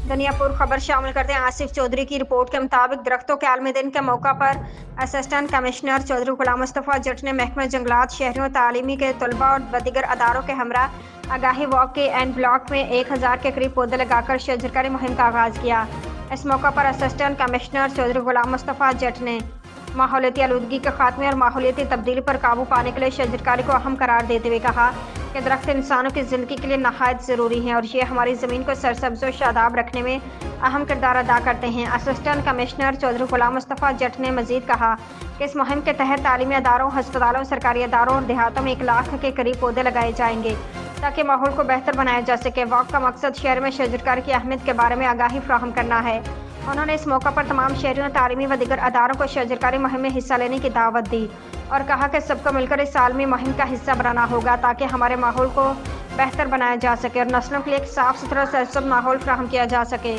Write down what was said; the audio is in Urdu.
دنیا پور خبر شامل کرتے ہیں۔ آصف چودھری کی رپورٹ کے مطابق درختوں کے عالمی دن کے موقع پر اسسٹنٹ کمشنر چودھری غلام مصطفیٰ جٹ نے محکمہ جنگلات، شہریوں، تعلیمی کے طلباء اور دیگر اداروں کے ہمراہ آگاہی واک کے اینڈ بلاک میں 1000 کے قریب پودے لگا کر شجرکاری مہم کا آغاز کیا۔ اس موقع پر اسسٹنٹ کمشنر چودھری غلام مصطفیٰ جٹ نے ماحولیاتی آلودگی کے خاتمے اور ماحولیاتی تبدیلی پر قابو پانے کے لیے شجرکاری کو اہم قرار دیتے ہوئے کہا کہ درخت انسانوں کی زندگی کے لیے نہایت ضروری ہیں اور یہ ہماری زمین کو سرسبز و شاداب رکھنے میں اہم کردار ادا کرتے ہیں۔ اسسٹنٹ کمشنر چودھری غلام مصطفیٰ جٹ نے مزید کہا کہ اس مہم کے تحت تعلیمی اداروں، ہسپتالوں، سرکاری اداروں اور دیہاتوں میں 1 لاکھ کے قریب پودے لگائے جائیں گے تاکہ ماحول کو بہتر بنایا جا سکے۔ واک کا مقصد شہر میں شجرکاری کی اہمیت کے بارے میں آگاہی فراہم کرنا ہے۔ انہوں نے اس موقع پر تمام شہریوں، تعلیمی و دیگر اداروں کو شجرکاری مہم میں حصہ لینے کی دعوت دی اور کہا کہ سب کو مل کر اس عالمی مہم کا حصہ بنانا ہوگا تاکہ ہمارے ماحول کو بہتر بنایا جا سکے اور نسلوں کے لیے ایک صاف ستھرا سرسبز ماحول فراہم کیا جا سکے۔